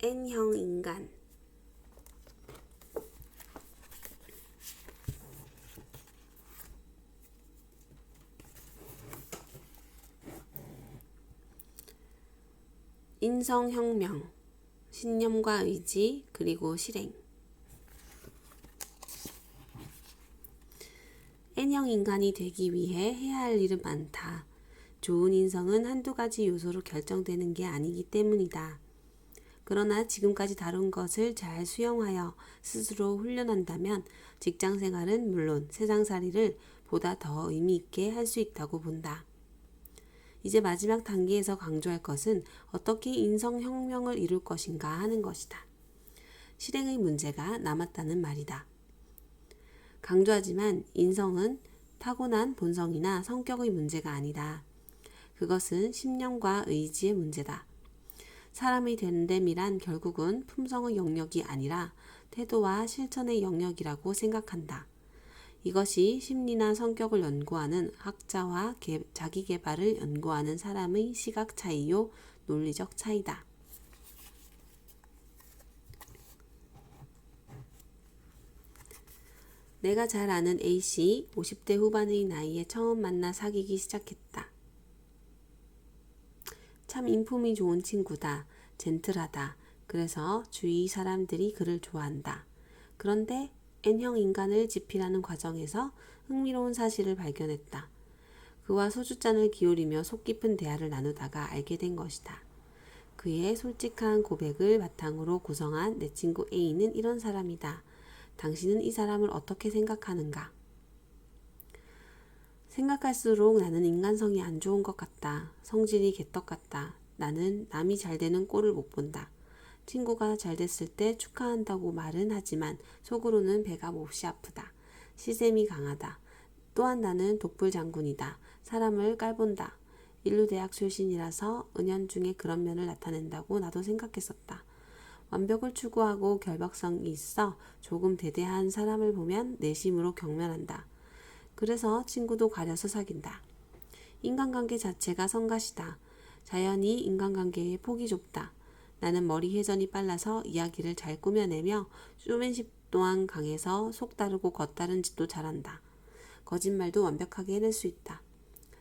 N형 인간. 인성혁명, 신념과 의지, 그리고 실행. N형 인간이 되기 위해 해야 할 일은 많다. 좋은 인성은 한두 가지 요소로 결정되는 게 아니기 때문이다. 그러나 지금까지 다룬 것을 잘 수용하여 스스로 훈련한다면 직장 생활은 물론 세상살이를 보다 더 의미 있게 할 수 있다고 본다. 이제 마지막 단계에서 강조할 것은 어떻게 인성혁명을 이룰 것인가 하는 것이다. 실행의 문제가 남았다는 말이다. 강조하지만 인성은 타고난 본성이나 성격의 문제가 아니다. 그것은 신념과 의지의 문제다. 사람이 된됨이란 결국은 품성의 영역이 아니라 태도와 실천의 영역이라고 생각한다. 이것이 심리나 성격을 연구하는 학자와 자기계발을 연구하는 사람의 시각 차이요, 논리적 차이다. 내가 잘 아는 A씨, 50대 후반의 나이에 처음 만나 사귀기 시작했다. 참 인품이 좋은 친구다. 젠틀하다. 그래서 주위 사람들이 그를 좋아한다. 그런데 N형 인간을 집필하는 과정에서 흥미로운 사실을 발견했다. 그와 소주잔을 기울이며 속 깊은 대화를 나누다가 알게 된 것이다. 그의 솔직한 고백을 바탕으로 구성한 내 친구 A는 이런 사람이다. 당신은 이 사람을 어떻게 생각하는가? 생각할수록 나는 인간성이 안 좋은 것 같다. 성질이 개떡 같다. 나는 남이 잘 되는 꼴을 못 본다. 친구가 잘 됐을 때 축하한다고 말은 하지만 속으로는 배가 몹시 아프다. 시샘이 강하다. 또한 나는 독불 장군이다. 사람을 깔본다. 인류대학 출신이라서 은연중에 그런 면을 나타낸다고 나도 생각했었다. 완벽을 추구하고 결박성이 있어 조금 대대한 사람을 보면 내심으로 경멸한다. 그래서 친구도 가려서 사귄다. 인간관계 자체가 성가시다. 자연히 인간관계의 폭이 좁다. 나는 머리 회전이 빨라서 이야기를 잘 꾸며내며 쇼맨십 또한 강해서 속 다르고 겉 다른 짓도 잘한다. 거짓말도 완벽하게 해낼 수 있다.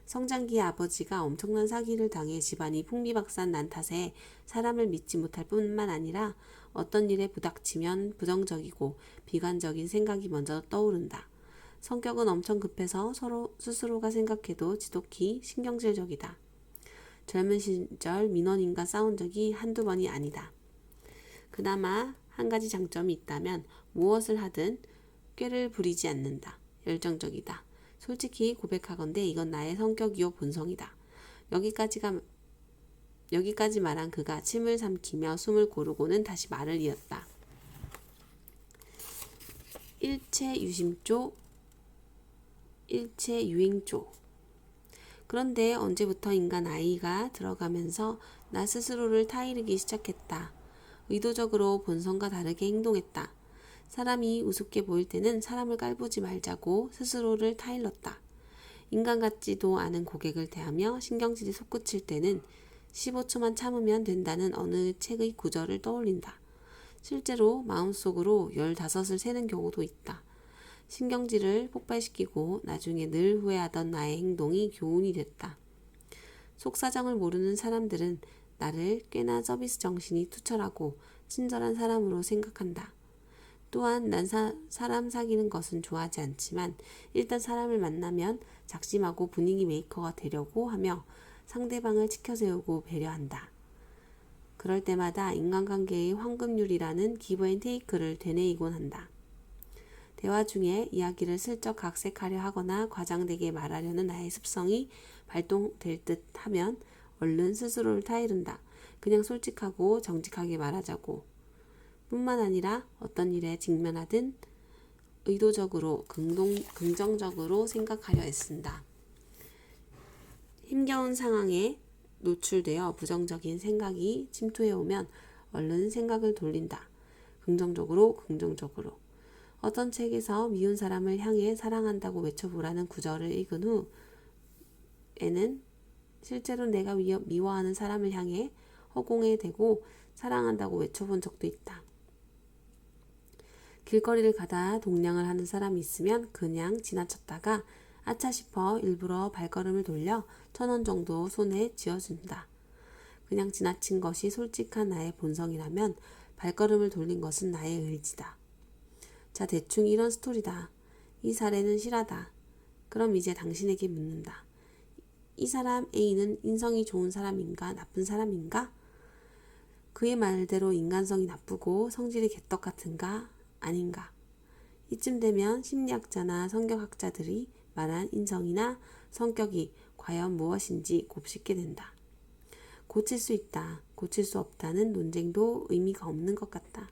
성장기의 아버지가 엄청난 사기를 당해 집안이 풍비박산 난 탓에 사람을 믿지 못할 뿐만 아니라 어떤 일에 부닥치면 부정적이고 비관적인 생각이 먼저 떠오른다. 성격은 엄청 급해서 서로 스스로가 생각해도 지독히 신경질적이다. 젊은 시절 민원인과 싸운 적이 한두 번이 아니다. 그나마 한 가지 장점이 있다면 무엇을 하든 꾀를 부리지 않는다. 열정적이다. 솔직히 고백하건대 이건 나의 성격이요 본성이다. 여기까지 말한 그가 침을 삼키며 숨을 고르고는 다시 말을 이었다. 일체유심조, 일체유행조. 그런데 언제부터 인간 아이가 들어가면서 나 스스로를 타이르기 시작했다. 의도적으로 본성과 다르게 행동했다. 사람이 우습게 보일 때는 사람을 깔보지 말자고 스스로를 타일렀다. 인간 같지도 않은 고객을 대하며 신경질이 솟구칠 때는 15초만 참으면 된다는 어느 책의 구절을 떠올린다. 실제로 마음속으로 15을 세는 경우도 있다. 신경질을 폭발시키고 나중에 늘 후회하던 나의 행동이 교훈이 됐다. 속사정을 모르는 사람들은 나를 꽤나 서비스 정신이 투철하고 친절한 사람으로 생각한다. 또한 난 사람 사귀는 것은 좋아하지 않지만 일단 사람을 만나면 작심하고 분위기 메이커가 되려고 하며 상대방을 치켜세우고 배려한다. 그럴 때마다 인간관계의 황금률이라는 기브앤테이크를 되뇌이곤 한다. 대화 중에 이야기를 슬쩍 각색하려 하거나 과장되게 말하려는 나의 습성이 발동될 듯 하면 얼른 스스로를 타이른다. 그냥 솔직하고 정직하게 말하자고. 뿐만 아니라 어떤 일에 직면하든 의도적으로 긍정적으로 생각하려 애쓴다. 힘겨운 상황에 노출되어 부정적인 생각이 침투해오면 얼른 생각을 돌린다. 긍정적으로. 어떤 책에서 미운 사람을 향해 사랑한다고 외쳐보라는 구절을 읽은 후 에는 실제로 내가 미워하는 사람을 향해 허공에 대고 사랑한다고 외쳐본 적도 있다. 길거리를 가다 동냥을 하는 사람이 있으면 그냥 지나쳤다가 아차 싶어 일부러 발걸음을 돌려 1,000원 정도 손에 쥐어준다. 그냥 지나친 것이 솔직한 나의 본성이라면 발걸음을 돌린 것은 나의 의지다. 자, 대충 이런 스토리다. 이 사례는 실하다. 그럼 이제 당신에게 묻는다. 이 사람 A는 인성이 좋은 사람인가 나쁜 사람인가? 그의 말대로 인간성이 나쁘고 성질이 개떡 같은가 아닌가? 이쯤 되면 심리학자나 성격학자들이 말한 인성이나 성격이 과연 무엇인지 곱씹게 된다. 고칠 수 있다, 고칠 수 없다는 논쟁도 의미가 없는 것 같다.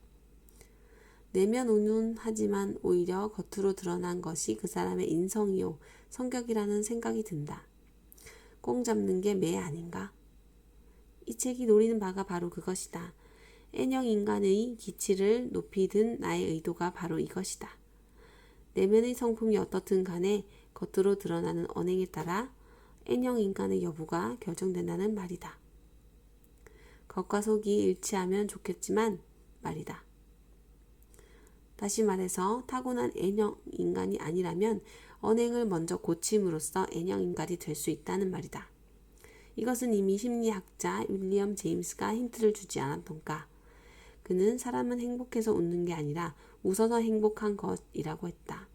내면 운운하지만 오히려 겉으로 드러난 것이 그 사람의 인성이요 성격이라는 생각이 든다. 꽁 잡는 게 매 아닌가? 이 책이 노리는 바가 바로 그것이다. N형 인간의 기치를 높이 든 나의 의도가 바로 이것이다. 내면의 성품이 어떻든 간에 겉으로 드러나는 언행에 따라 N형 인간의 여부가 결정된다는 말이다. 겉과 속이 일치하면 좋겠지만 말이다. 다시 말해서 타고난 N형 인간이 아니라면 언행을 먼저 고침으로써 N형 인간이 될 수 있다는 말이다. 이것은 이미 심리학자 윌리엄 제임스가 힌트를 주지 않았던가. 그는 사람은 행복해서 웃는 게 아니라 웃어서 행복한 것이라고 했다.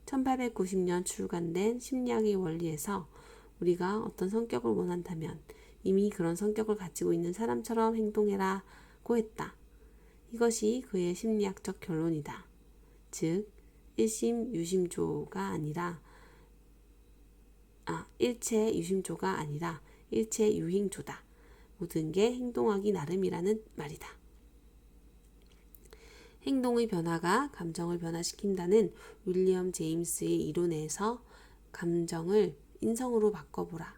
1890년 출간된 심리학의 원리에서 우리가 어떤 성격을 원한다면 이미 그런 성격을 가지고 있는 사람처럼 행동해라고 했다. 이것이 그의 심리학적 결론이다. 즉, 일체유심조가 아니라 일체유행조다. 모든 게 행동하기 나름이라는 말이다. 행동의 변화가 감정을 변화시킨다는 윌리엄 제임스의 이론에서 감정을 인성으로 바꿔보라.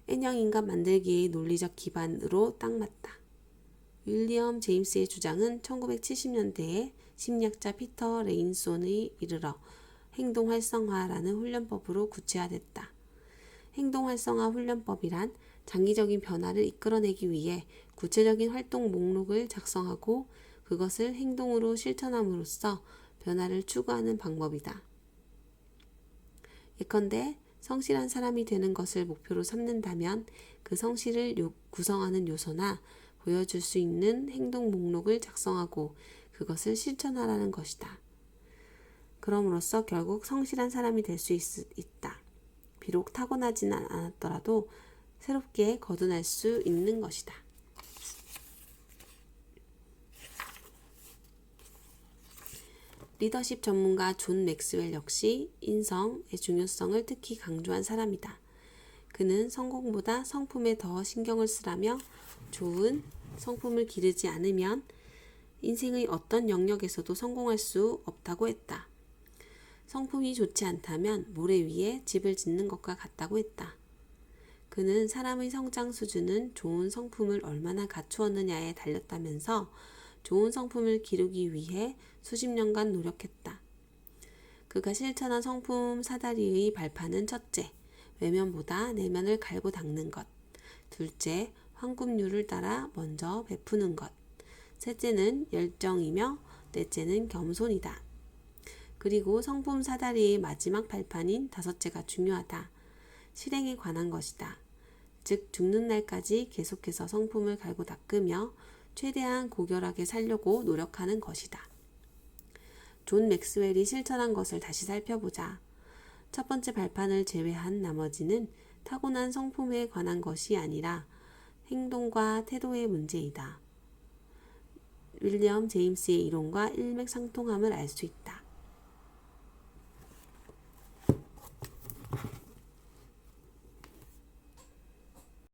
N형 인간 만들기의 논리적 기반으로 딱 맞다. 윌리엄 제임스의 주장은 1970년대에 심리학자 피터 레인손에 이르러 행동 활성화라는 훈련법으로 구체화됐다. 행동 활성화 훈련법이란 장기적인 변화를 이끌어내기 위해 구체적인 활동 목록을 작성하고 그것을 행동으로 실천함으로써 변화를 추구하는 방법이다. 예컨대 성실한 사람이 되는 것을 목표로 삼는다면 그 성실을 구성하는 요소나 보여줄 수 있는 행동 목록을 작성하고 그것을 실천하라는 것이다. 그럼으로써 결국 성실한 사람이 될 수 있다. 비록 타고나지는 않았더라도 새롭게 거듭날 수 있는 것이다. 리더십 전문가 존 맥스웰 역시 인성의 중요성을 특히 강조한 사람이다. 그는 성공보다 성품에 더 신경을 쓰라며 좋은 성품을 기르지 않으면 인생의 어떤 영역에서도 성공할 수 없다고 했다. 성품이 좋지 않다면 모래 위에 집을 짓는 것과 같다고 했다. 그는 사람의 성장 수준은 좋은 성품을 얼마나 갖추었느냐에 달렸다면서 좋은 성품을 기르기 위해 수십 년간 노력했다. 그가 실천한 성품 사다리의 발판은 첫째, 외면보다 내면을 갈고 닦는 것. 둘째, 황금률을 따라 먼저 베푸는 것. 셋째는 열정이며 넷째는 겸손이다. 그리고 성품 사다리의 마지막 발판인 다섯째가 중요하다. 실행에 관한 것이다. 즉 죽는 날까지 계속해서 성품을 갈고 닦으며 최대한 고결하게 살려고 노력하는 것이다. 존 맥스웰이 실천한 것을 다시 살펴보자. 첫 번째 발판을 제외한 나머지는 타고난 성품에 관한 것이 아니라 행동과 태도의 문제이다. 윌리엄 제임스의 이론과 일맥상통함을 알 수 있다.